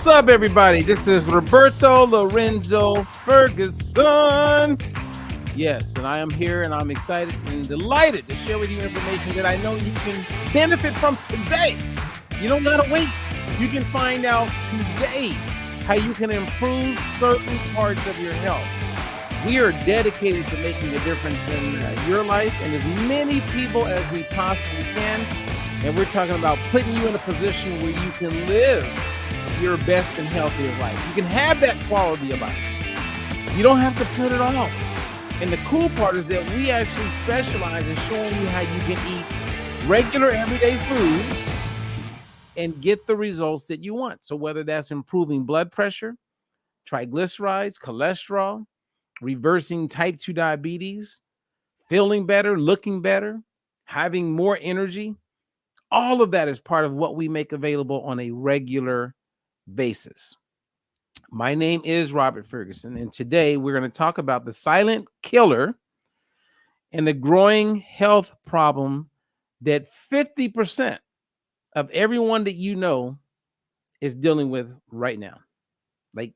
up, everybody? This is Roberto Lorenzo Ferguson. Yes, and I am here, and I'm excited and delighted to share with you information that I know you can benefit from today. You don't gotta wait. You can find out today how you can improve certain parts of your health. We are dedicated to making a difference in your life and as many people as we possibly can. And we're talking about putting you in a position where you can live your best and healthiest life. You can have that quality of life. You don't have to put it off. And the cool part is that we actually specialize in showing you how you can eat regular everyday foods and get the results that you want. So whether that's improving blood pressure, triglycerides, cholesterol, reversing type 2 diabetes, feeling better, looking better, having more energy, all of that is part of what we make available on a regular basis. My name is Robert Ferguson, and today we're going to talk about the silent killer and the growing health problem that 50% of everyone that you know is dealing with right now. Like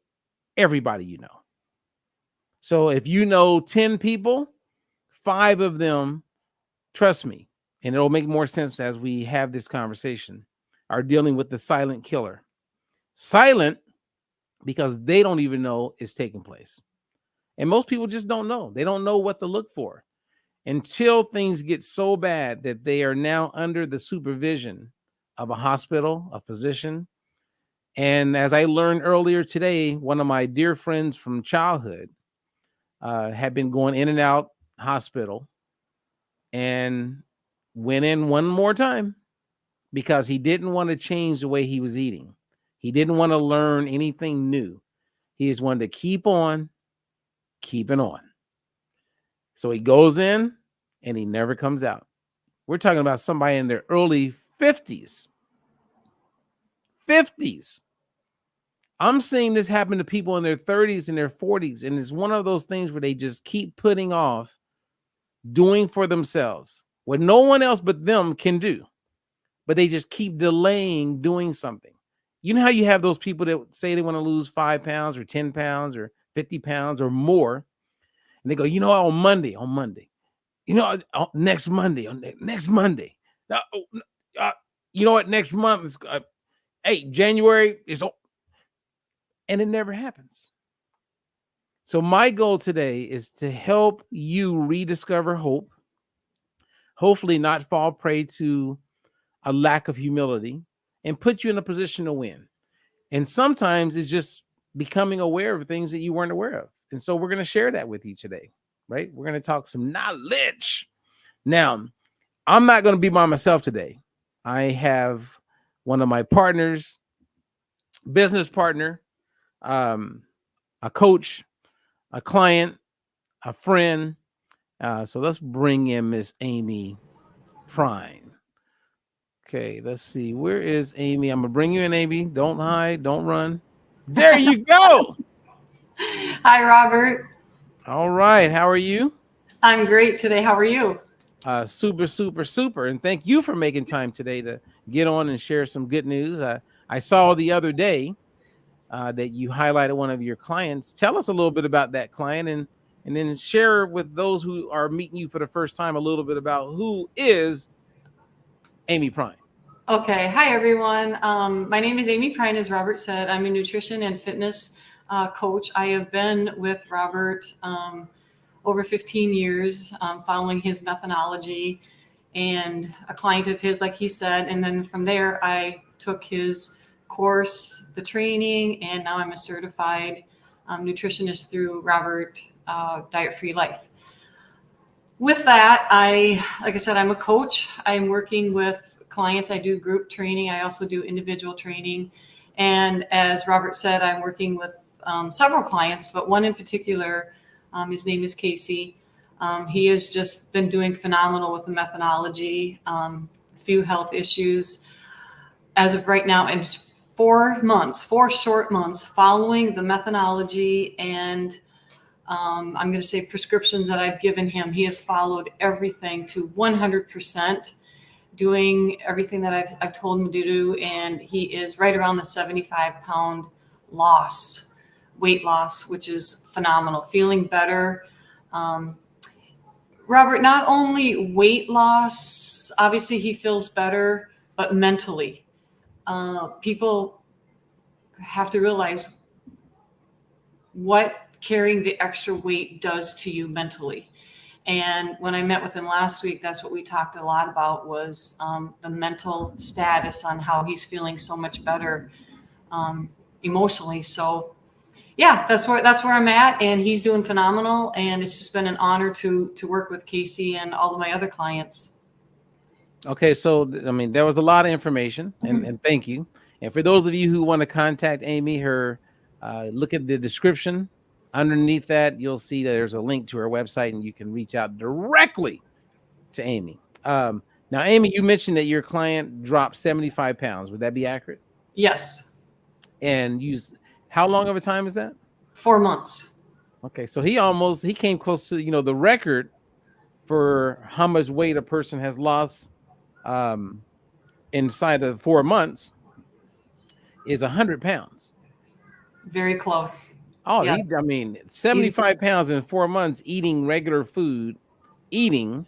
everybody you know. So if you know 10 people, 5 of them, trust me, and it'll make more sense as we have this conversation, are dealing with the silent killer. Silent because they don't even know it's taking place. And most people just don't know. They don't know what to look for until things get so bad that they are now under the supervision of a hospital, a physician. And as I learned earlier today, one of my dear friends from childhood had been going in and out hospital and went in one more time because he didn't want to change the way he was eating. He didn't want to learn anything new. He just wanted to keep on keeping on. So he goes in and he never comes out. We're talking about somebody in their early 50s. 50s. I'm seeing this happen to people in their 30s and their 40s. And it's one of those things where they just keep putting off doing for themselves what no one else but them can do. But they just keep delaying doing something. You know how you have those people that say they want to lose 5 pounds or 10 pounds or 50 pounds or more. And they go, on Monday, next Monday, next Monday. You know what? Next month is, January is, and it never happens. So my goal today is to help you rediscover hope, hopefully not fall prey to a lack of humility, and put you in a position to win. And sometimes it's just becoming aware of things that you weren't aware of. And so we're going to share that with you today, right? We're going to talk some knowledge. Now, I'm not going to be by myself today. I have one of my partners, business partner, a coach, a client, a friend. So let's bring in Miss Amy Prime. Okay, let's see. Where is Amy? I'm going to bring you in, Amy. Don't hide. Don't run. There you go. Hi, Robert. All right. How are you? I'm great today. How are you? Super, super, super. And thank you for making time today to get on and share some good news. I saw the other day that you highlighted one of your clients. Tell us a little bit about that client and then share with those who are meeting you for the first time a little bit about who is Amy Prime. Okay. Hi, everyone. My name is Amy Prime, as Robert said. I'm a nutrition and fitness coach. I have been with Robert over 15 years, following his methodology and a client of his, like he said. And then from there, I took his course, the training, and now I'm a certified nutritionist through Robert Diet Free Life. With that, like I said, I'm a coach. I'm working with clients. I do group training. I also do individual training. And as Robert said, I'm working with several clients, but one in particular, his name is Casey. He has just been doing phenomenal with the methodology, few health issues. As of right now, in 4 short months following the methodology and I'm going to say prescriptions that I've given him, he has followed everything to 100%, doing everything that I've told him to do. And he is right around the 75-pound loss, weight loss, which is phenomenal, feeling better. Robert, not only weight loss, obviously he feels better, but mentally. People have to realize what carrying the extra weight does to you mentally. And when I met with him last week, that's what we talked a lot about was the mental status on how he's feeling so much better emotionally. So yeah, that's where I'm at, and he's doing phenomenal. And it's just been an honor to work with Casey and all of my other clients. Okay, so I mean, there was a lot of information, and thank you. And for those of you who want to contact Amy, look at the description. Underneath that, you'll see that there's a link to her website, and you can reach out directly to Amy. Now, Amy, you mentioned that your client dropped 75 pounds. Would that be accurate? Yes. And how long of a time is that? 4 months. Okay, so he came close to, the record for how much weight a person has lost inside of 4 months is 100 pounds. Very close. Oh, yes. 75 pounds in 4 months eating regular food, and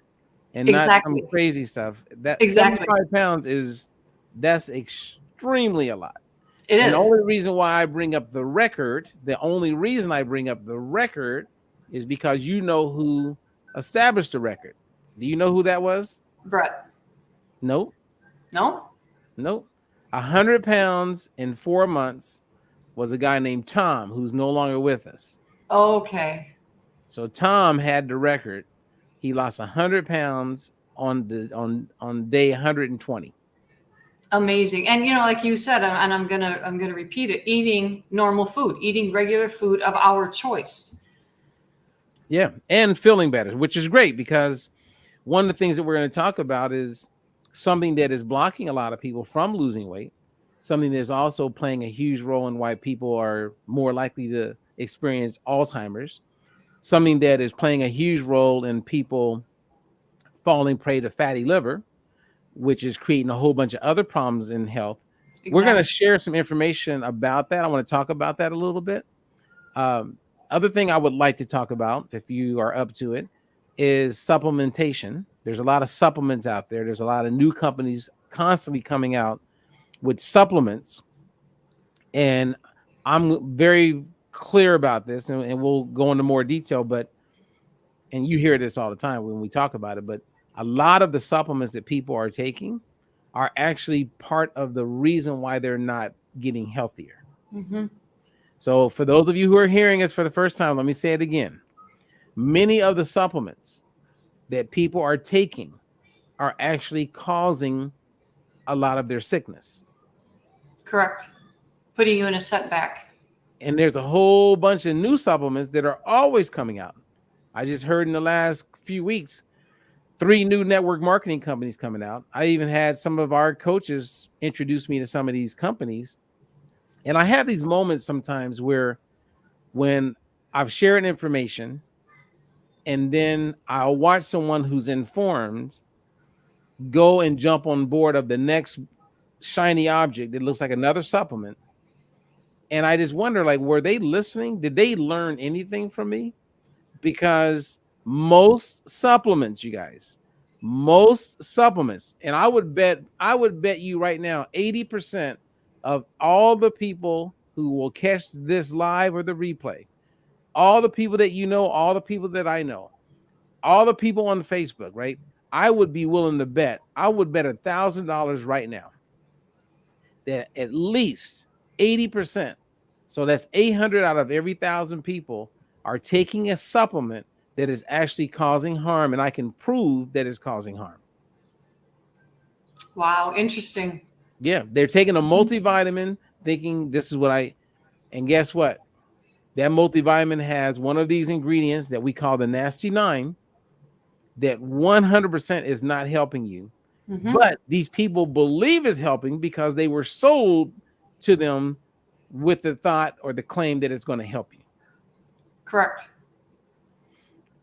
exactly. not some crazy stuff. That exactly. 75 pounds that's extremely a lot. It is. The only reason I bring up the record is because you know who established the record. Do you know who that was? Brett. Nope. No? Nope. 100 pounds in 4 months was a guy named Tom, who's no longer with us. Okay. So Tom had the record. He lost 100 pounds on day 120. Amazing. And like you said, and I'm gonna repeat it, eating normal food, eating regular food of our choice. Yeah, and feeling better, which is great, because one of the things that we're going to talk about is something that is blocking a lot of people from losing weight, something that's also playing a huge role in why people are more likely to experience Alzheimer's, something that is playing a huge role in people falling prey to fatty liver, which is creating a whole bunch of other problems in health. Exactly. We're going to share some information about that. I want to talk about that a little bit. Other thing I would like to talk about, if you are up to it, is supplementation. There's a lot of supplements out there. There's a lot of new companies constantly coming out with supplements. And I'm very clear about this, and we'll go into more detail, and you hear this all the time when we talk about it, but a lot of the supplements that people are taking are actually part of the reason why they're not getting healthier. Mm-hmm. So for those of you who are hearing us for the first time, let me say it again. Many of the supplements that people are taking are actually causing a lot of their sickness. Correct. Putting you in a setback. And there's a whole bunch of new supplements that are always coming out. I just heard in the last few weeks, 3 new network marketing companies coming out. I even had some of our coaches introduce me to some of these companies. And I have these moments sometimes where when I've shared information and then I'll watch someone who's informed go and jump on board of the next shiny object that looks like another supplement. And I just wonder, were they listening? Did they learn anything from me? Because most supplements, you guys, and I would bet you right now, 80% of all the people who will catch this live or the replay, all the people that all the people that I know, all the people on Facebook, right? I would be willing to bet. I would bet $1,000 right now that at least 80%, so that's 800 out of every 1,000 people, are taking a supplement that is actually causing harm, and I can prove that it's causing harm. Wow, interesting. Yeah, they're taking a multivitamin thinking this is and guess what? That multivitamin has one of these ingredients that we call the nasty 9 that 100% is not helping you. Mm-hmm. But these people believe is helping because they were sold to them with the thought or the claim that it's going to help you. Correct.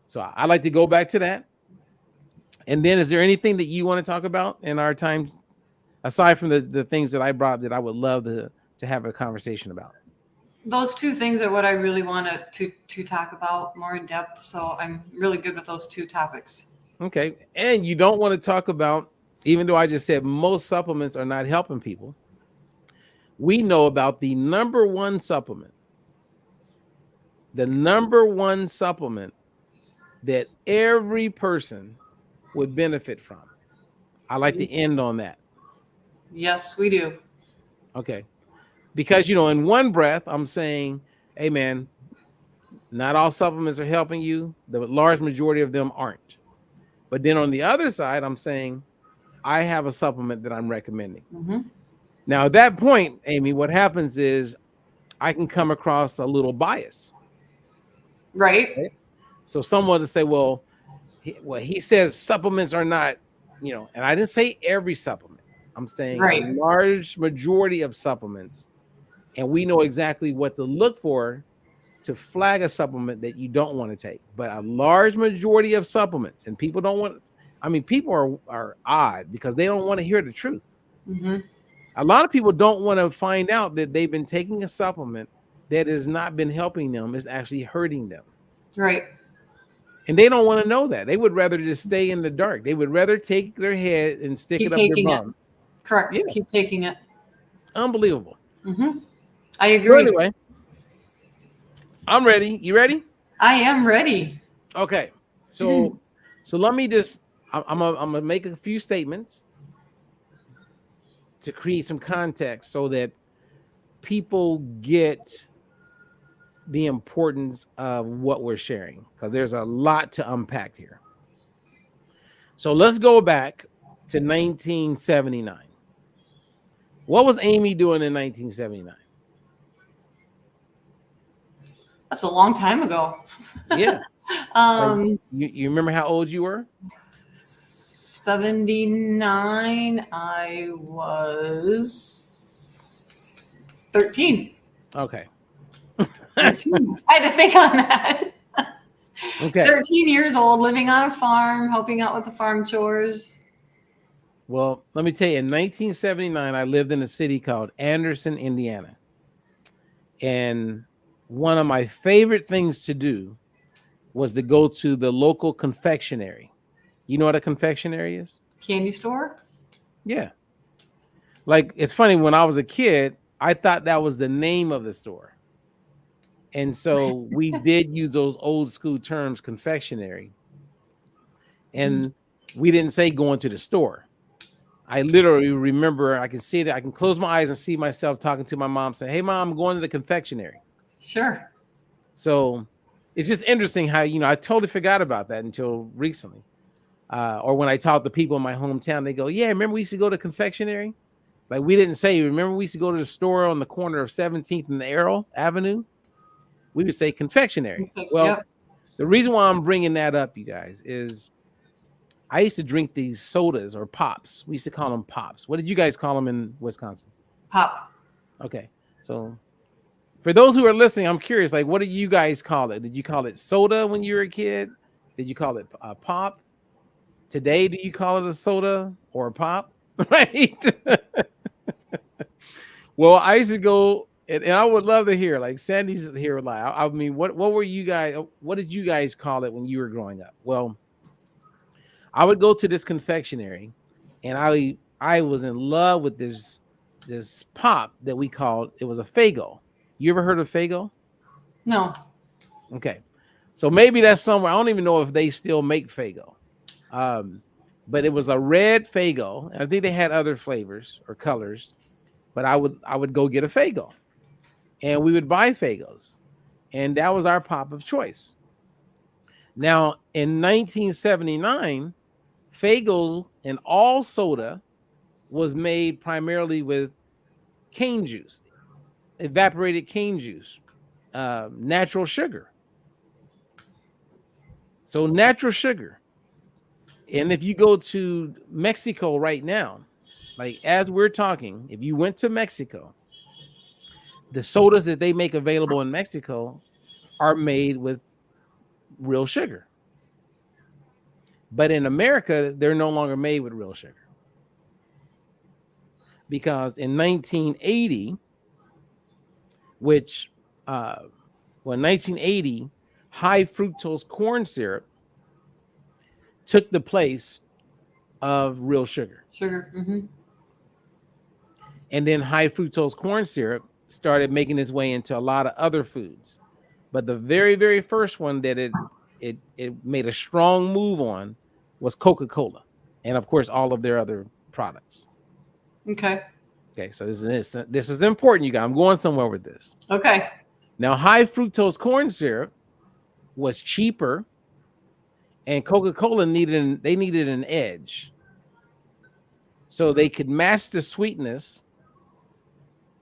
So I like to go back to that. And then is there anything that you want to talk about in our time, aside from the things that I brought that I would love to have a conversation about? those two things are what I really want to talk about more in depth. So I'm really good with those two topics. Okay. And you don't want to talk about, even though I just said most supplements are not helping people, we know about the number one supplement that every person would benefit from. I like to end on that. Yes, we do. Okay. Because, in one breath, I'm saying, hey, man, not all supplements are helping you. The large majority of them aren't. But then on the other side, I'm saying, I have a supplement that I'm recommending. Mm-hmm. Now, at that point, Amy, what happens is I can come across a little bias. Right. So someone to say, well, he says supplements are not, and I didn't say every supplement. I'm saying Right. a large majority of supplements, and we know exactly what to look for to flag a supplement that you don't want to take. But a large majority of supplements, and people don't want, people are odd because they don't want to hear the truth. Mm-hmm. A lot of people don't want to find out that they've been taking a supplement that has not been helping them, is actually hurting them. Right. And they don't want to know that. They would rather just stay in the dark. They would rather take their head and stick it up their bum. Correct. Yeah. Keep taking it. Unbelievable. Mm-hmm. I agree. So anyway, I'm ready. You ready? I am ready. Okay. So let me just, I'm gonna make a few statements to create some context so that people get the importance of what we're sharing, because there's a lot to unpack here. So let's go back to 1979. What was Amy doing in 1979? That's a long time ago. Yeah. You remember how old you were? 79. I was 13. Okay. 13. I had to think on that. Okay. 13 years old, living on a farm, helping out with the farm chores. Well, let me tell you, in 1979, I lived in a city called Anderson, Indiana. And one of my favorite things to do was to go to the local confectionery. You know what a confectionery is? Candy store? Yeah. Like, it's funny, when I was a kid, I thought that was the name of the store. And so we did use those old school terms, confectionery. And we didn't say going to the store. I literally remember, I can see that, I can close my eyes and see myself talking to my mom, saying, hey, Mom, I'm going to the confectionery. Sure. So it's just interesting how, I totally forgot about that until recently. Or when I talk to people in my hometown, they go, yeah, remember we used to go to confectionery? Like, we didn't say, remember we used to go to the store on the corner of 17th and Errol Avenue? We would say confectionery. Well, yep. The reason why I'm bringing that up, you guys, is I used to drink these sodas or pops. We used to call them pops. What did you guys call them in Wisconsin? Pop. Okay. So for those who are listening, I'm curious, like, what did you guys call it? Did you call it soda when you were a kid? Did you call it a pop? Today, do you call it a soda or a pop? Right? Well, I used to go, and I would love to hear, like, Sandy's here live. I mean, what did you guys call it when you were growing up? Well, I would go to this confectionery, and I was in love with this pop that we called, it was a Faygo. You ever heard of Faygo? No. Okay. So maybe that's somewhere. I don't even know if they still make Faygo. But it was a red Faygo, and I think they had other flavors or colors, but I would go get a Faygo, and we would buy Faygos, and that was our pop of choice. Now, in 1979, Faygo and all soda was made primarily with cane juice, evaporated cane juice, natural sugar. So natural sugar. And if you go to Mexico right now, like as we're talking, if you went to Mexico, the sodas that they make available in Mexico are made with real sugar. But in America, they're no longer made with real sugar. Because in 1980, which well, 1980, high fructose corn syrup took the place of real sugar. Sugar. Mm-hmm. And then high fructose corn syrup started making its way into a lot of other foods. But the very, very first one that it made a strong move on was Coca-Cola. And of course, all of their other products. Okay. Okay, so this is important, you guys. I'm going somewhere with this. Okay. Now, high fructose corn syrup was cheaper, and Coca-Cola needed an edge. So they could match the sweetness,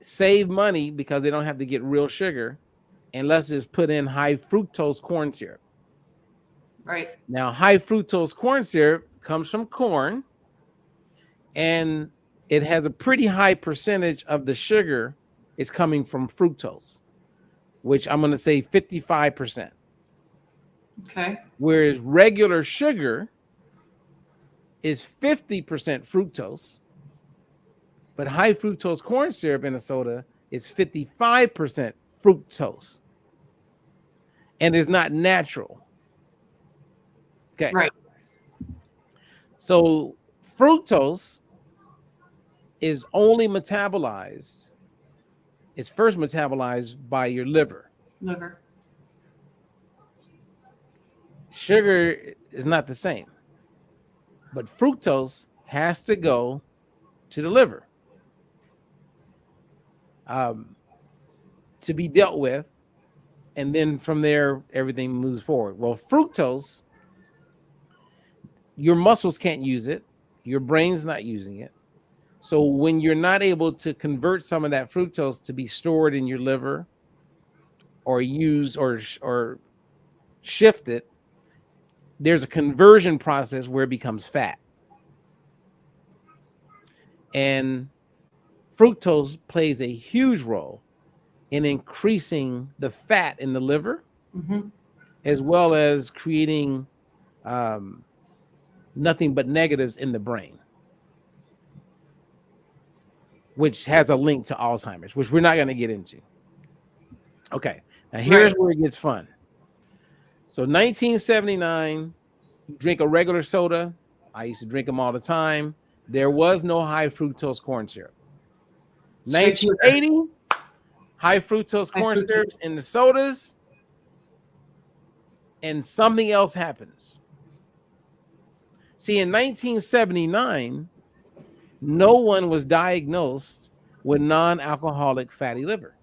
save money because they don't have to get real sugar, and let's just put in high fructose corn syrup. Right. Now, high fructose corn syrup comes from corn, and it has a pretty high percentage of the sugar is coming from fructose, which I'm going to say 55%. Okay. Whereas regular sugar is 50% fructose, but high fructose corn syrup in a soda is 55% fructose, and is not natural. Okay. Right. So fructose is only metabolized, it's first metabolized by your liver. Liver. Sugar is not the same, but fructose has to go to the liver to be dealt with, and then from there everything moves forward. Well, fructose, your muscles can't use it, your brain's not using it. So when you're not able to convert some of that fructose to be stored in your liver or use or shift it, there's a conversion process where it becomes fat. And fructose plays a huge role in increasing the fat in the liver, Mm-hmm. as well as creating nothing but negatives in the brain, which has a link to Alzheimer's, which we're not going to get into. Okay, now here's where it gets fun. So 1979, you drink a regular soda. I used to drink them all the time. There was no high fructose corn syrup. 1980, high fructose corn syrups in the sodas, and something else happens. See, in 1979, no one was diagnosed with non-alcoholic fatty liver.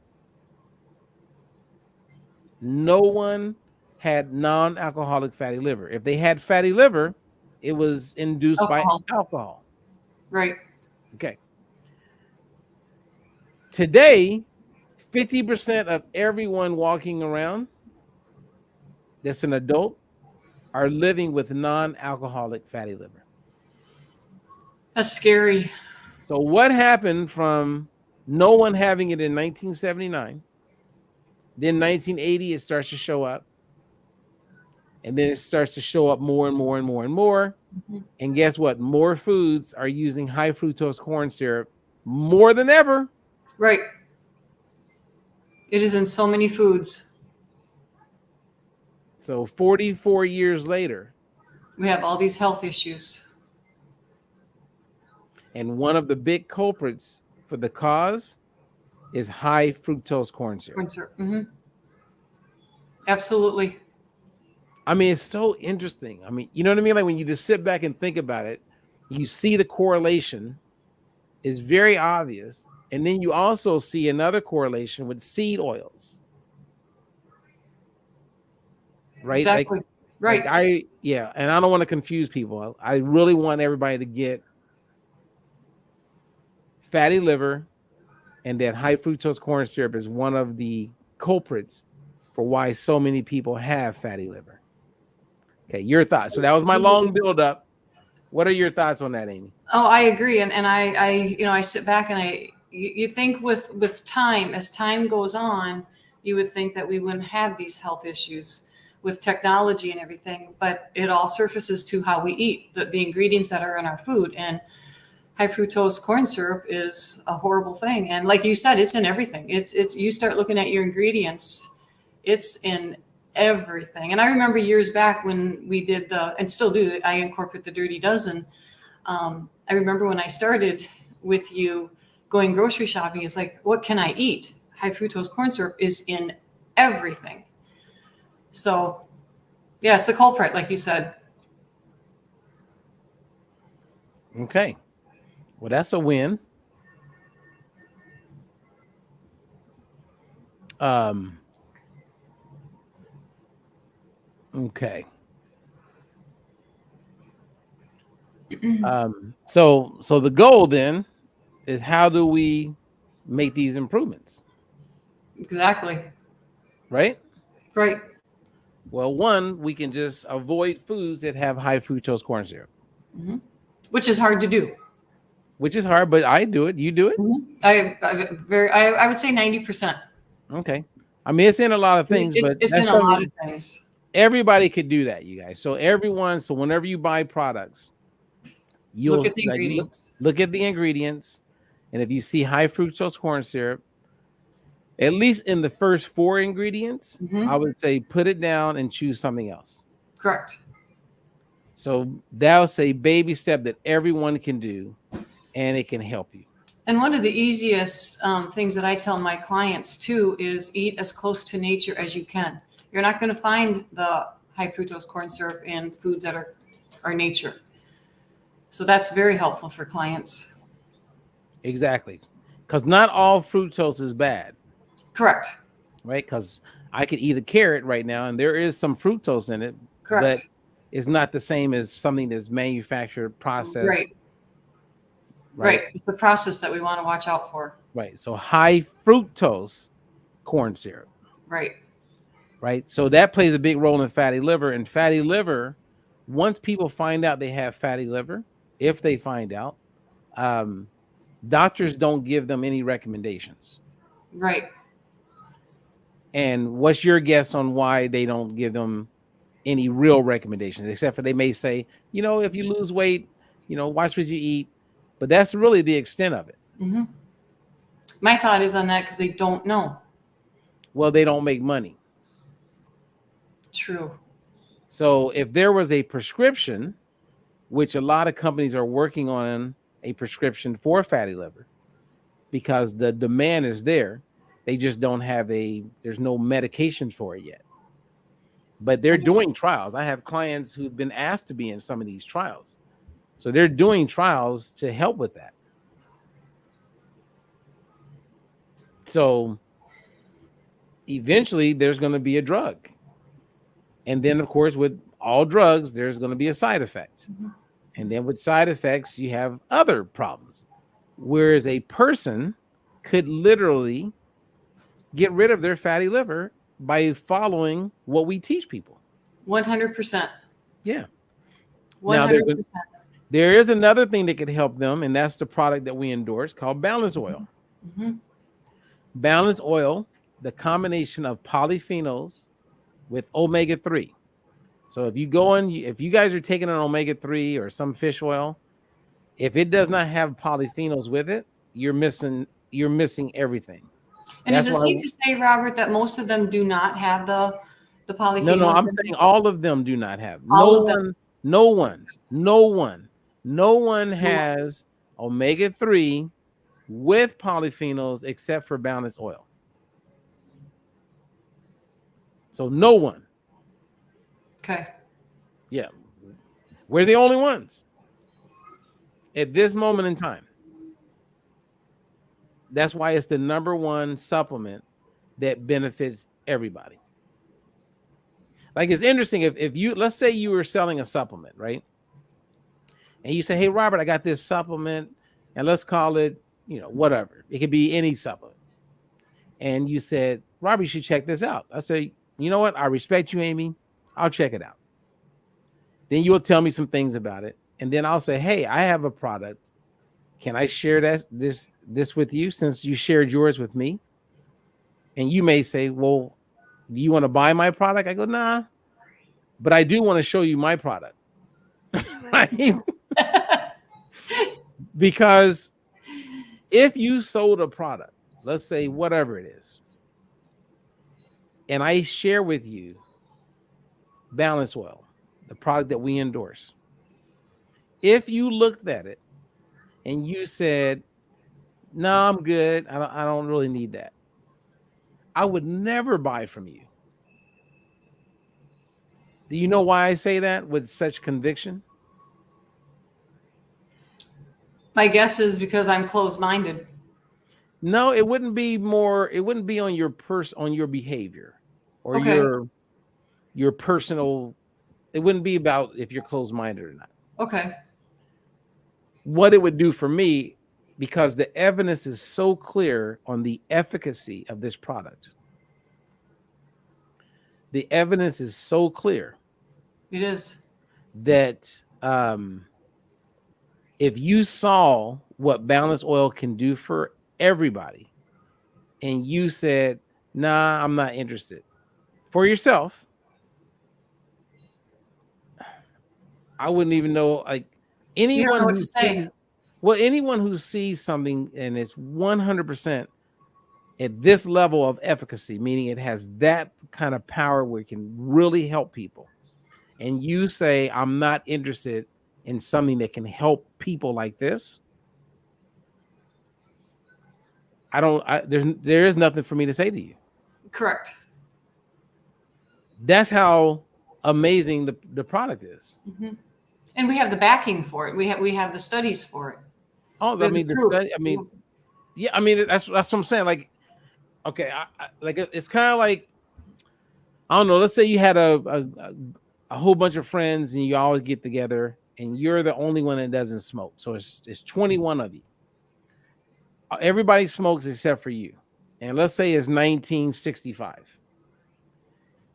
No one had non-alcoholic fatty liver. If they had fatty liver, it was induced by alcohol. Right. Okay. Today, 50% of everyone walking around that's an adult are living with non-alcoholic fatty liver. That's scary. So what happened from no one having it in 1979, then 1980, it starts to show up. And then it starts to show up more and more and more and more. Mm-hmm. And guess what? More foods are using high fructose corn syrup more than ever. Right. It is in so many foods. So 44 years later, we have all these health issues. And one of the big culprits for the cause is high fructose corn syrup. Corn syrup. Mm-hmm. Absolutely. I mean, it's so interesting. I mean, you know what I mean? Like when you just sit back and think about it, you see the correlation is very obvious. And then you also see another correlation with seed oils. Right? Exactly. Right. And I don't want to confuse people. I really want everybody to get fatty liver, and that high fructose corn syrup is one of the culprits for why so many people have fatty liver. Okay, your thoughts. So that was my long build-up. What are your thoughts on that, Amy? Oh, I agree. And I sit back and you think with time, as time goes on, you would think that we wouldn't have these health issues with technology and everything, but it all surfaces to how we eat, the ingredients that are in our food. And high fructose corn syrup is a horrible thing. And like you said, it's in everything. It's you start looking at your ingredients, it's in everything. And I remember years back when we did and still do, I incorporate the Dirty Dozen. I remember when I started with you going grocery shopping, it's like, what can I eat? High fructose corn syrup is in everything. So yeah, it's the culprit, like you said. Okay. Well, that's a win. Okay. So the goal then is, how do we make these improvements? Exactly. Right? Right. Well, one, we can just avoid foods that have high fructose corn syrup. Mm-hmm. Which is hard to do. Which is hard, but I do it. You do it? Mm-hmm. I would say 90%. Okay. I mean, it's in a lot of things, but it's in a lot of things. Everybody could do that, you guys. So whenever you buy products, you'll look at the ingredients. Look at the ingredients. And if you see high fructose corn syrup, at least in the first 4 ingredients, I would say put it down and choose something else. Correct. So that's a baby step that everyone can do, and it can help you. And one of the easiest things that I tell my clients too is eat as close to nature as you can. You're not going to find the high fructose corn syrup in foods that are nature. So that's very helpful for clients. Exactly. Because not all fructose is bad. Correct. Right? Because I could eat a carrot right now and there is some fructose in it. Correct. But it's not the same as something that's manufactured, processed. Right. It's the process that we want to watch out for. Right. So high fructose corn syrup. Right. So that plays a big role in fatty liver. And fatty liver, once people find out they have fatty liver, if they find out, doctors don't give them any recommendations. Right. And what's your guess on why they don't give them any real recommendations, except for they may say, if you lose weight, watch what you eat. But that's really the extent of it. Mm-hmm. My thought is on that because they don't know. Well, they don't make money. True. So if there was a prescription, which a lot of companies are working on a prescription for fatty liver, because the demand is there, they just don't have there's no medication for it yet. But they're doing trials. I have clients who've been asked to be in some of these trials. So they're doing trials to help with that. So eventually there's going to be a drug. And then, of course, with all drugs, there's going to be a side effect. Mm-hmm. And then with side effects, you have other problems. Whereas a person could literally get rid of their fatty liver by following what we teach people. 100%. Yeah. 100%. Now, there is another thing that could help them, and that's the product that we endorse called Balance Oil. Mm-hmm. Balance Oil, the combination of polyphenols with omega-3. So if you guys are taking an omega-3 or some fish oil, if it does not have polyphenols with it, you're missing everything. And is it safe to say, Robert, that most of them do not have the polyphenols? No, I'm saying all of them do not have. No one has omega-3 with polyphenols except for Balance Oil. So no one. Okay. Yeah. We're the only ones at this moment in time. That's why it's the #1 supplement that benefits everybody. Like, it's interesting if you, let's say you were selling a supplement, right? And you say, hey, Robert, I got this supplement, and let's call it, whatever. It could be any supplement. And you said, Robert, you should check this out. I say, you know what? I respect you, Amy. I'll check it out. Then you'll tell me some things about it. And then I'll say, hey, I have a product. Can I share this with you since you shared yours with me? And you may say, well, do you want to buy my product? I go, nah, but I do want to show you my product. Right? Because if you sold a product, let's say whatever it is, and I share with you Balance Oil, the product that we endorse, if you looked at it and you said, no, I'm good, I don't really need that, I would never buy from you. Do you know why I say that with such conviction? My guess is because I'm closed-minded. No, it wouldn't be on your on your behavior or Okay. your personal. It wouldn't be about if you're closed-minded or not. Okay. What it would do for me, because the evidence is so clear on the efficacy of this product. The evidence is so clear. It is. That if you saw what Balance Oil can do for everybody, and you said, nah, I'm not interested, for yourself, I wouldn't even know, like, anyone who sees, anyone who sees something and it's 100% at this level of efficacy, meaning it has that kind of power where it can really help people, and you say, I'm not interested in something that can help people like this, there is nothing for me to say to you. Correct. That's how amazing the product is. Mm-hmm. And we have the backing for it. We have the studies for it. Oh, I mean, yeah, I mean, that's what I'm saying. Like, okay, like it's kind of like, I don't know. Let's say you had a whole bunch of friends and you always get together, and you're the only one that doesn't smoke. So it's 21 of you. Everybody smokes except for you. And let's say it's 1965.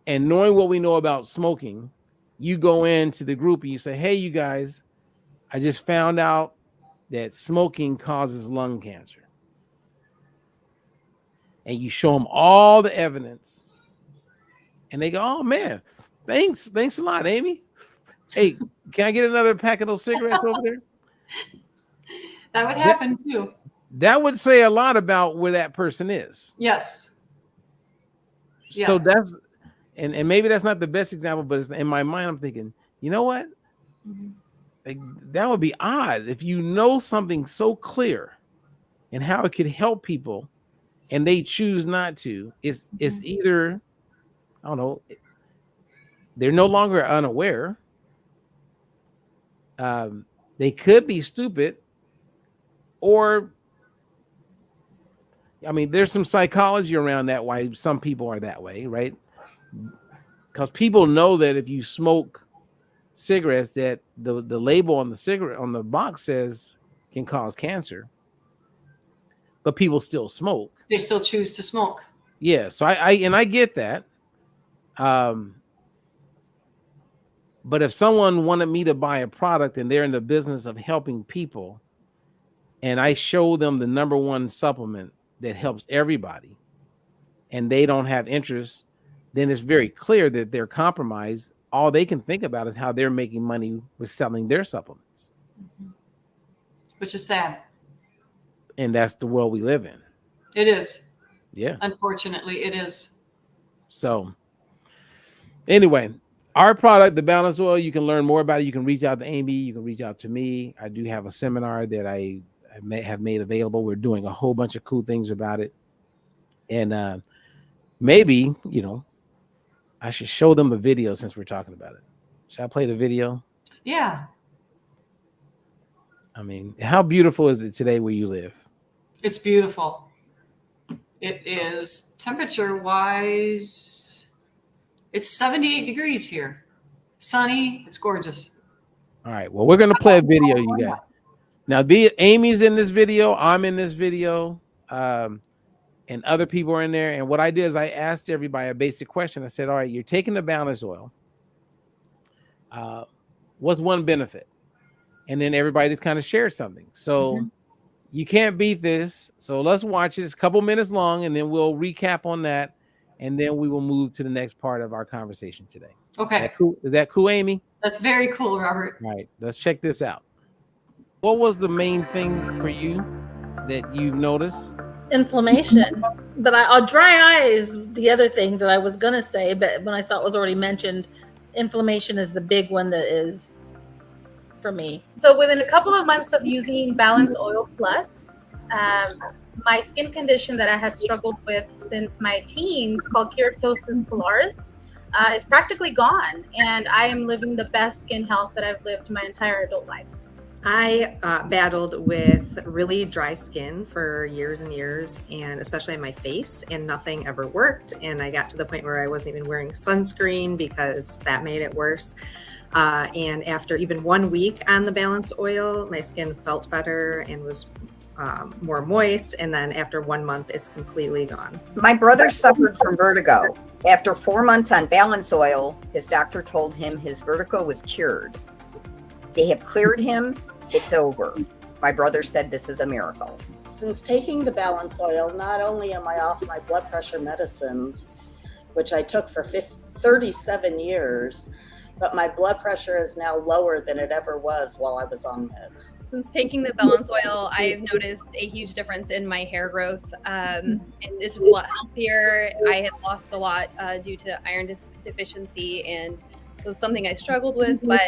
And knowing what we know about smoking, you go into the group and you say, hey, you guys, I just found out that smoking causes lung cancer. And you show them all the evidence. And they go, oh, man, thanks a lot, Amy. Hey, can I get another pack of those cigarettes over there? That would happen too. That would say a lot about where that person is. Yes. So that's, and maybe that's not the best example, but in my mind, I'm thinking, you know what? Mm-hmm. Like, that would be odd if you know something so clear and how it could help people and they choose not to. It's either, I don't know, they're no longer unaware. They could be stupid, or, I mean, there's some psychology around that, why some people are that way, right? Because people know that if you smoke cigarettes, that the label on the cigarette on the box says can cause cancer, but people still smoke. They still choose to smoke. Yeah, so I get that. But if someone wanted me to buy a product and they're in the business of helping people, and I show them the number one supplement that helps everybody, and they don't have interest, then it's very clear that they're compromised. All they can think about is how they're making money with selling their supplements. Which is sad. And that's the world we live in. It is. Yeah. Unfortunately, it is. So anyway, our product, the Balance Oil, you can learn more about it. You can reach out to Amy. You can reach out to me. I do have a seminar that I may have made available. We're doing a whole bunch of cool things about it. And maybe, I should show them a video since we're talking about it. Should I play the video? Yeah. I mean, how beautiful is it today where you live? It's beautiful. It is temperature-wise, it's 78 degrees here. Sunny. It's gorgeous. All right. Well, we're going to play a video, you guys. Now, Amy's in this video. I'm in this video. And other people are in there. And what I did is I asked everybody a basic question. I said, all right, you're taking the Balance Oil. What's one benefit? And then everybody just kind of shared something. So you can't beat this. So let's watch it. It's a couple minutes long, and then we'll recap on that. And then we will move to the next part of our conversation today. Okay. Is that cool, Amy? That's very cool, Robert. All right. Let's check this out. What was the main thing for you that you noticed? Inflammation. But dry eye is the other thing that I was going to say, but when I saw it was already mentioned, inflammation is the big one that is for me. So within a couple of months of using Balance Oil Plus, my skin condition that I had struggled with since my teens, called keratosis pilaris, is practically gone, and I am living the best skin health that I've lived my entire adult life. I battled with really dry skin for years and years, and especially on my face, and nothing ever worked. And I got to the point where I wasn't even wearing sunscreen because that made it worse. And after even 1 week on the Balance Oil, my skin felt better and was more moist. And then after 1 month, it's completely gone. My brother suffered from vertigo. After 4 months on Balance Oil, his doctor told him his vertigo was cured. They have cleared him. It's over. My brother said this is a miracle. Since taking the Balance Oil, not only am I off my blood pressure medicines, which I took for 37 years, but my blood pressure is now lower than it ever was while I was on meds. Since taking the Balance Oil, I've noticed a huge difference in my hair growth. It's just a lot healthier. I had lost a lot due to iron deficiency, and so it's something I struggled with, but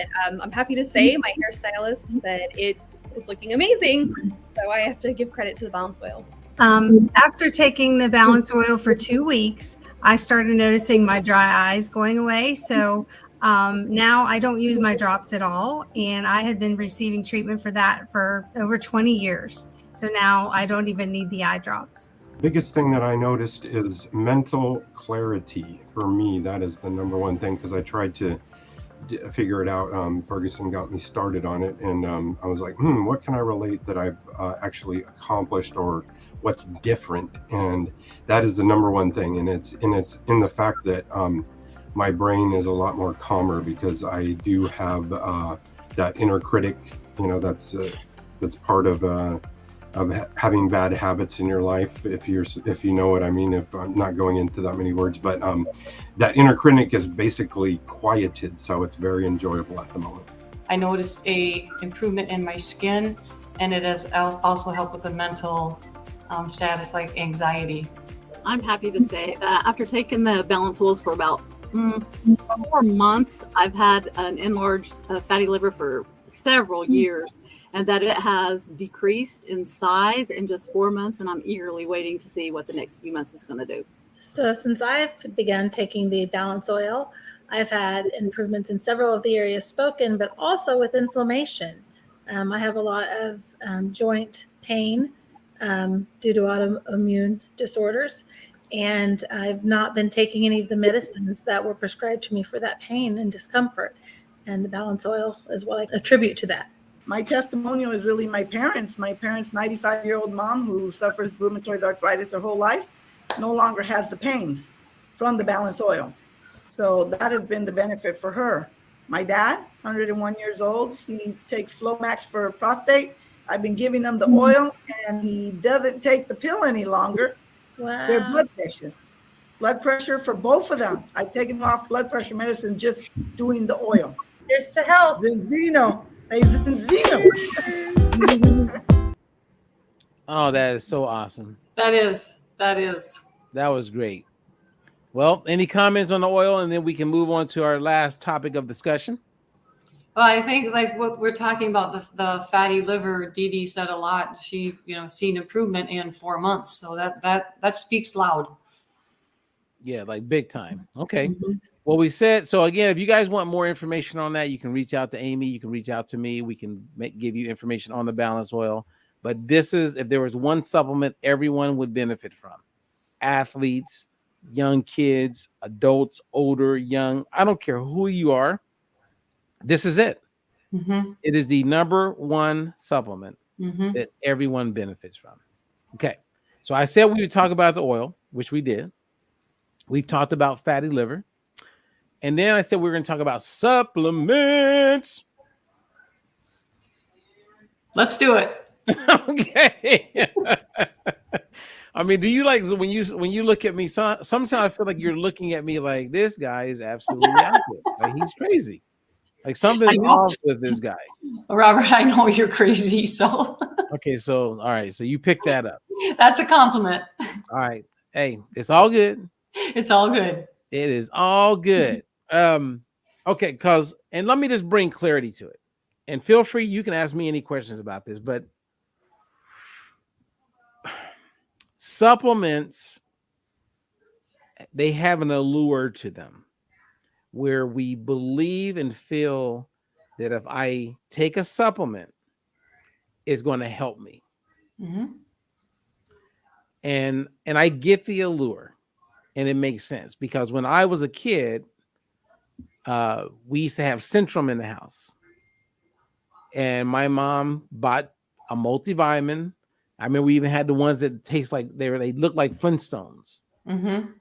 I'm happy to say my hairstylist said it is looking amazing. So I have to give credit to the Balance Oil. After taking the Balance Oil for 2 weeks, I started noticing my dry eyes going away. So now I don't use my drops at all. And I had been receiving treatment for that for over 20 years. So now I don't even need the eye drops. Biggest thing that I noticed is mental clarity. For me, that is the number one thing, because I tried to figure it out. Ferguson got me started on it, and I was like, what can I relate that I've actually accomplished, or what's different? And that is the number one thing, and it's in the fact that my brain is a lot more calmer, because I do have that inner critic, that's part of having bad habits in your life, if you know what I mean. If I'm not going into that many words, but that inner critic is basically quieted, so it's very enjoyable at the moment. I noticed a improvement in my skin, and it has also helped with the mental status, like anxiety. I'm happy to say that after taking the Balance Oils for about 4 months, I've had an enlarged fatty liver for several years, and that it has decreased in size in just 4 months, and I'm eagerly waiting to see what the next few months is going to do. So since I've begun taking the Balance Oil, I've had improvements in several of the areas spoken, but also with inflammation. I have a lot of joint pain due to autoimmune disorders, and I've not been taking any of the medicines that were prescribed to me for that pain and discomfort. And the Balance Oil is what I attribute to that. My testimonial is really my parents. My parents' 95-year-old mom, who suffers rheumatoid arthritis her whole life, no longer has the pains from the Balance Oil. So that has been the benefit for her. My dad, 101 years old, he takes Flomax for prostate. I've been giving him the oil, and he doesn't take the pill any longer. Wow. Their blood pressure for both of them. I've taken off blood pressure medicine just doing the oil. Here's to health. Benzino. Hey, Benzino. Oh, that is so awesome. That is. That was great. Well, any comments on the oil, and then we can move on to our last topic of discussion? Well, I think like what we're talking about, the fatty liver, Dee Dee said a lot. She, seen improvement in 4 months. So that speaks loud. Yeah, like big time. Okay. Well, we said, so again, if you guys want more information on that, you can reach out to Amy. You can reach out to me. We can give you information on the Balance Oil. But this is, if there was one supplement everyone would benefit from, athletes, young kids, adults, older, young, I don't care who you are, this is it. It is the number one supplement that everyone benefits from. Okay. So I said we would talk about the oil, which we did. We've talked about fatty liver. And then I said we were going to talk about supplements. Let's do it. Okay. I mean, do you like when you look at me? Sometimes I feel like you're looking at me like this guy is absolutely out there. Like, he's crazy. Like something's off with this guy. Robert, I know you're crazy, so Okay, so all right, so you pick that up. that's a compliment. All right. Hey, it's all good. It's all good. It is all good. Okay, and let me just bring clarity to it. And feel free, you can ask me any questions about this, but supplements, they have an allure to them where we believe and feel that if I take a supplement, it's going to help me. Mm-hmm. And I get the allure, and it makes sense because when I was a kid, we used to have Centrum in the house, and my mom bought a multivitamin. I mean, we even had the ones that taste like they look like Flintstones. Mm-hmm.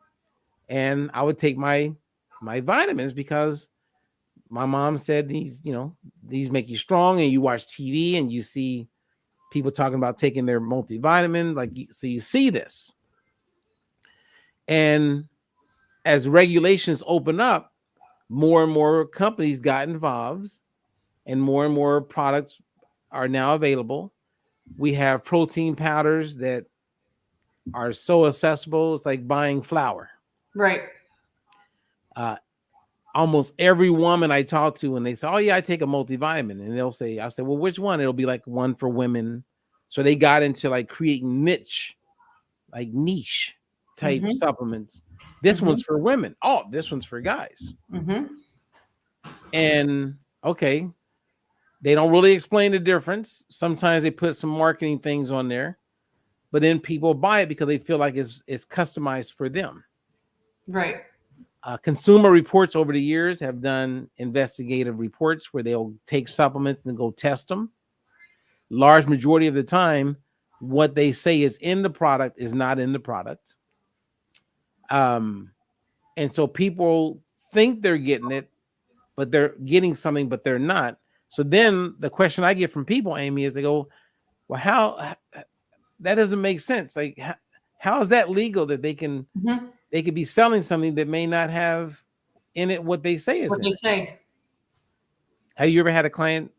And I would take my vitamins because my mom said these make you strong, and you watch TV and you see people talking about taking their multivitamin, so you see this. And as regulations open up, more and more companies got involved and more products are now available. We have protein powders that are so accessible. It's like buying flour. Right. Almost every woman I talk to, when they say, "Oh yeah, I take a multivitamin," and I say, "Well, which one?" It'll be like one for women. So they got into like creating niche type Mm-hmm. supplements. This Mm-hmm. one's for women. Oh, this one's for guys. Mm-hmm. And okay, they don't really explain the difference. Sometimes they put some marketing things on there, but then people buy it because they feel like it's customized for them. Right. Consumer Reports over the years have done investigative reports where they'll take supplements and go test them. Large majority of the time, what they say is in the product is not in the product. And so people think they're getting it, but they're getting something, but they're not. So then the question I get from people, Amy, is they go, "Well, how that doesn't make sense. Like, how is that legal that they can Mm-hmm. they could be selling something that may not have in it what they say is What in they it?" say. Have you ever had a client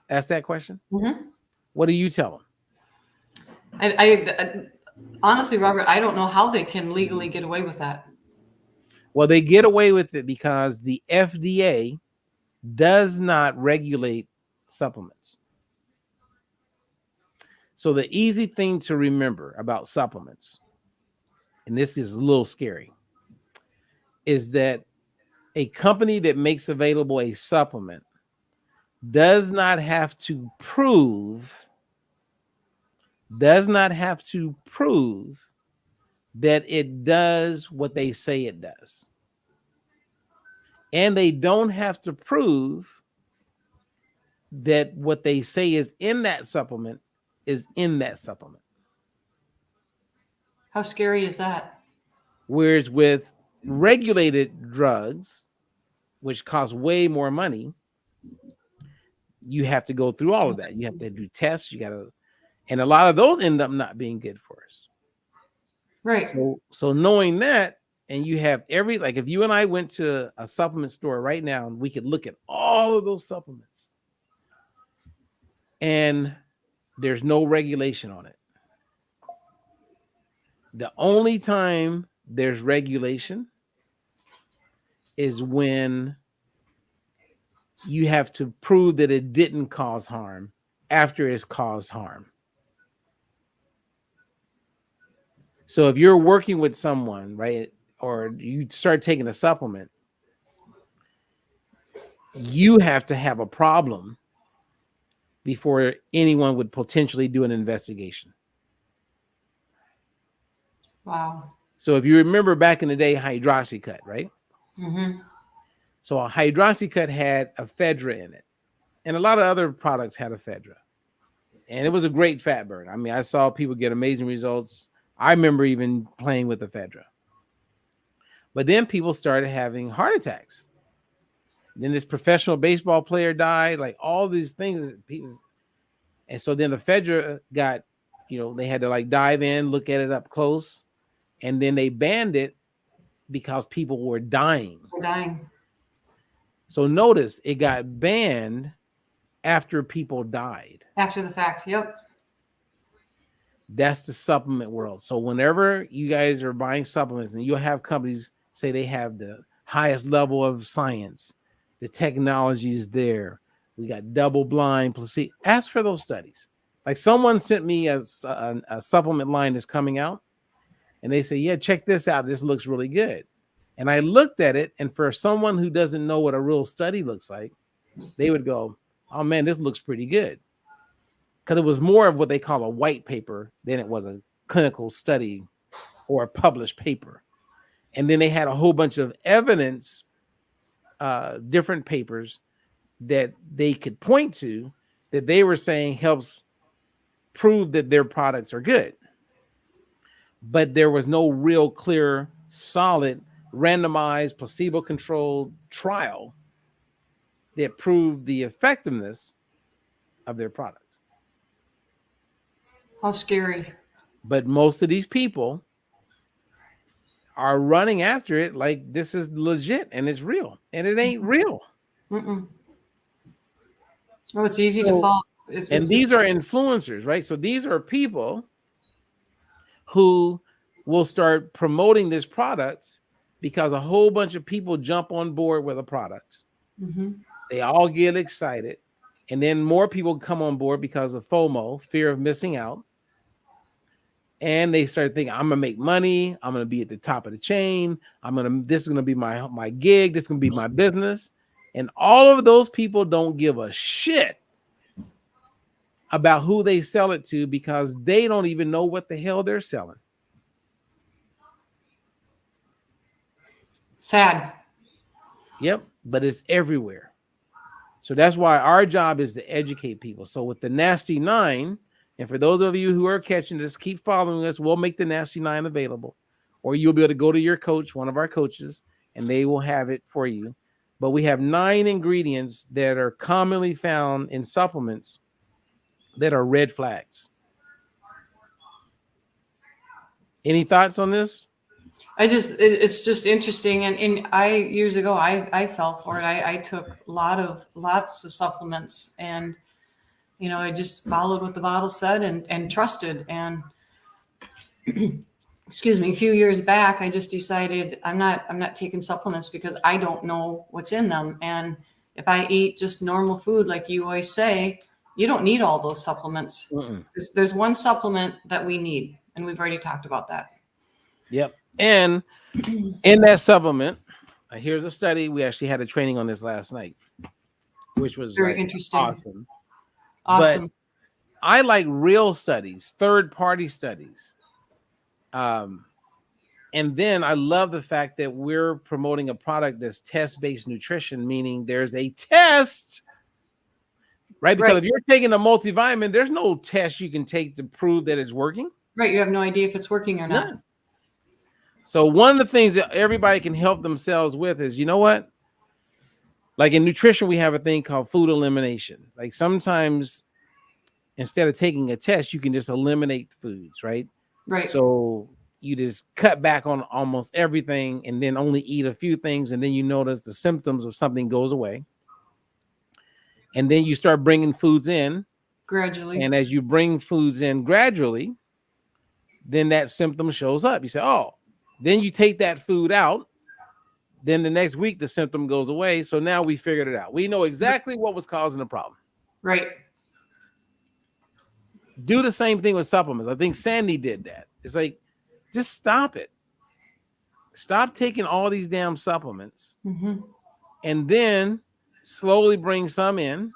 ask that question? Mm-hmm. What do you tell them? I honestly, Robert, I don't know how they can legally get away with that. Well, they get away with it because the FDA does not regulate supplements. So the easy thing to remember about supplements, and this is a little scary, is that a company that makes available a supplement does not have to prove that it does what they say it does. And they don't have to prove that what they say is in that supplement is in that supplement. How scary is that? Whereas with regulated drugs, which cost way more money, you have to go through all of that. You have to do tests. And a lot of those end up not being good for us. Right. So knowing that, and you have if you and I went to a supplement store right now, and we could look at all of those supplements, and there's no regulation on it. The only time there's regulation is when you have to prove that it didn't cause harm after it's caused harm. So if you're working with someone, right, or you start taking a supplement, you have to have a problem before anyone would potentially do an investigation. Wow. So if you remember back in the day, hydroxycut, right? Mm-hmm. So a hydroxycut had ephedra in it, and a lot of other products had ephedra, and it was a great fat burn. I mean, I saw people get amazing results. I remember even playing with ephedra. But then people started having heart attacks. Then this professional baseball player died, like all these things. And so then ephedra got, they had to like dive in, look at it up close, and then they banned it because people were dying. We're dying. So notice it got banned after people died. After the fact. Yep. That's the supplement world. So whenever you guys are buying supplements and you'll have companies say they have the highest level of science, the technology is there, we got double blind placebo, ask for those studies. Like someone sent me a supplement line that's coming out and they say, yeah, check this out. This looks really good. And I looked at it, and for someone who doesn't know what a real study looks like, they would go, oh man, this looks pretty good. Because it was more of what they call a white paper than it was a clinical study or a published paper. And then they had a whole bunch of evidence, different papers that they could point to that they were saying helps prove that their products are good. But there was no real clear, solid, randomized, placebo-controlled trial that proved the effectiveness of their product. How scary. But most of these people are running after it like this is legit and it's real, and it ain't real. Mm-mm. Oh, it's easy to fall. And these are influencers, right? So these are people who will start promoting this product because a whole bunch of people jump on board with a product. Mm-hmm. They all get excited. And then more people come on board because of FOMO, fear of missing out. And they start thinking, I'm gonna make money. I'm gonna be at the top of the chain. This is gonna be my gig. This is gonna be my business. And all of those people don't give a shit about who they sell it to because they don't even know what the hell they're selling. Sad. Yep, but it's everywhere. So that's why our job is to educate people. So with the Nasty 9, and for those of you who are catching this, keep following us. We'll make the Nasty 9 available. Or you'll be able to go to your coach, one of our coaches, and they will have it for you. But we have 9 ingredients that are commonly found in supplements that are red flags. Any thoughts on this? It's just interesting. And years ago, I fell for it. I took lots of supplements, and, you know, I just followed what the bottle said and trusted. And excuse me, a few years back, I just decided I'm not taking supplements because I don't know what's in them. And if I eat just normal food, like you always say, you don't need all those supplements. There's one supplement that we need, and we've already talked about that. Yep. And in that supplement, here's a study. We actually had a training on this last night, which was very interesting. Awesome. But I like real studies, third-party studies. And then I love the fact that we're promoting a product that's test-based nutrition, meaning there's a test, right? Because if you're taking a multivitamin, there's no test you can take to prove that it's working. Right. You have no idea if it's working or not. None. So one of the things that everybody can help themselves with is, you know what? Like in nutrition, we have a thing called food elimination. Like sometimes instead of taking a test, you can just eliminate foods, right? Right. So you just cut back on almost everything and then only eat a few things. And then you notice the symptoms of something goes away. And then you start bringing foods in gradually. And as you bring foods in gradually, then that symptom shows up. You say, oh, then you take that food out. Then the next week, the symptom goes away. So now we figured it out. We know exactly what was causing the problem. Right. Do the same thing with supplements. I think Sandy did that. It's like, just stop it. Stop taking all these damn supplements. Mm-hmm. And then slowly bring some in.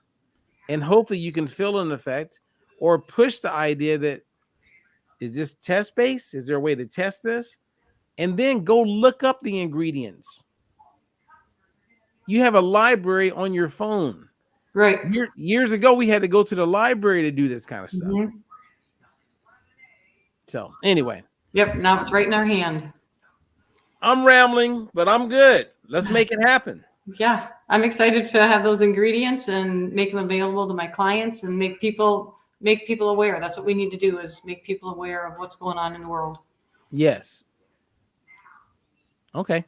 And hopefully you can feel an effect or push the idea that, is this test-based? Is there a way to test this? And then go look up the ingredients. You have a library on your phone. Right. Years ago, we had to go to the library to do this kind of stuff. Mm-hmm. So anyway. Yep. Now it's right in our hand. I'm rambling, but I'm good. Let's make it happen. Yeah. I'm excited to have those ingredients and make them available to my clients and make people aware. That's what we need to do, is make people aware of what's going on in the world. Yes. Okay.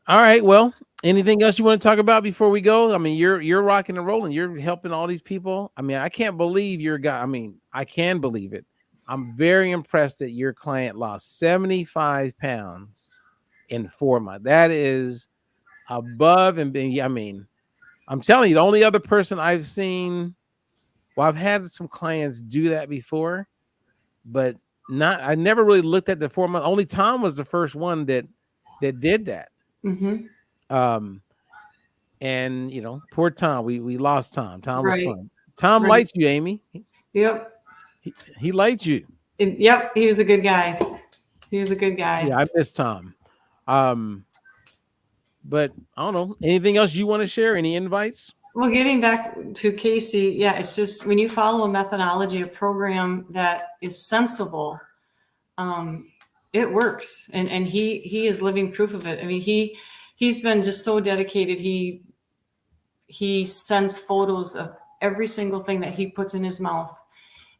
All right. Well, Anything else you want to talk about before we go? I mean, you're rocking and rolling. You're helping all these people. I mean, I can't believe your guy. I mean, I can believe it. I'm very impressed that your client lost 75 pounds in 4 months. That is above and being. I mean, I'm telling you, the only other person I've seen. Well, I've had some clients do that before, but not. I never really looked at the 4 months. Only Tom was the first one that did that. Mm-hmm. And you know, poor Tom. We lost Tom. Tom was Right. fun. Tom Right. liked you, Amy. Yep. He liked you. Yep. He was a good guy. He was a good guy. Yeah, I miss Tom. But I don't know. Anything else you want to share? Any invites? Well, getting back to Casey, yeah, it's just when you follow a methodology, a program that is sensible, it works. And he is living proof of it. I mean, he's been just so dedicated. He sends photos of every single thing that he puts in his mouth.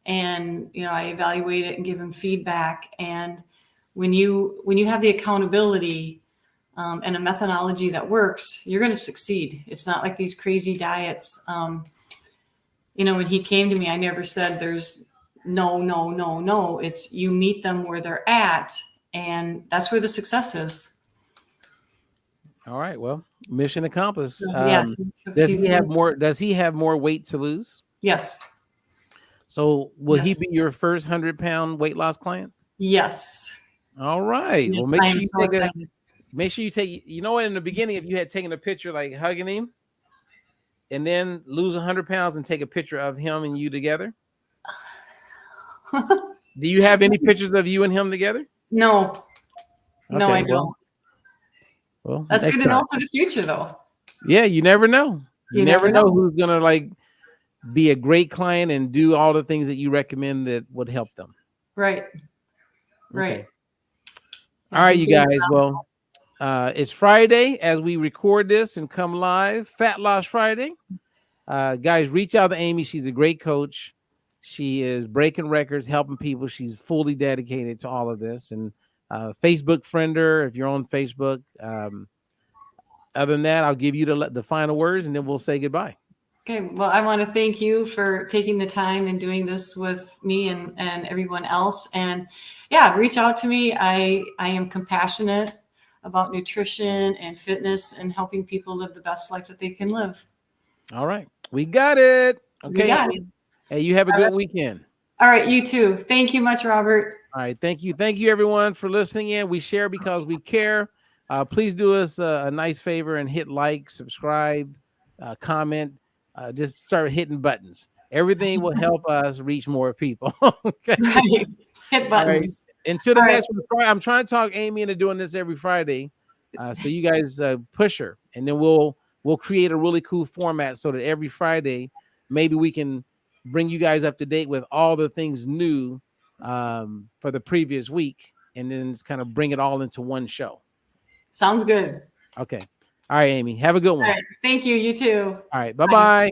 And, you know, I evaluate it and give him feedback. And when you have the accountability and a methodology that works, you're going to succeed. It's not like these crazy diets. You know, when he came to me, I never said there's no. It's you meet them where they're at, and that's where the success is. All right. Well, mission accomplished. Yes. Does he have more weight to lose? Yes. So will he Yes. be your first 100-pound weight loss client? Yes. All right. Yes, Well, make I sure am you so take excited. make sure you take, you know, in the beginning, if you had taken a picture like hugging him and then lose 100 pounds and take a picture of him and you together. Do you have any pictures of you and him together? No. No, Okay, I don't. Well, That's next good to know time. for the future, though. Yeah, you never know. You never know know. who's gonna like be a great client and do all the things that you recommend that would help them. Right. Right. Okay. All right, you guys. Well, it's Friday as we record this and come live. Fat Loss Friday. Guys, reach out to Amy. She's a great coach. She is breaking records, helping people. She's fully dedicated to all of this. And Facebook friend her if you're on Facebook. Other than that, I'll give you the final words and then we'll say goodbye. Okay. Well, I want to thank you for taking the time and doing this with me and everyone else. And yeah, reach out to me. I am compassionate about nutrition and fitness and helping people live the best life that they can live. All right. We got it. Okay. We got it. Hey, you have a good weekend. All right. You too. Thank you much, Robert. All right. Thank you. Thank you, everyone, for listening in. We share because we care. Please do us a nice favor and hit like, subscribe, comment. Just start hitting buttons. Everything will help us reach more people. Okay. Right. Hit buttons. Right. Until the next one, I'm trying to talk Amy into doing this every Friday. So you guys push her, and then we'll create a really cool format so that every Friday, maybe we can bring you guys up to date with all the things new for the previous week, and then just kind of bring it all into one show. Sounds good. Okay. All right, Amy. Have a good one. All right. Thank you. You too. All right. Bye-bye.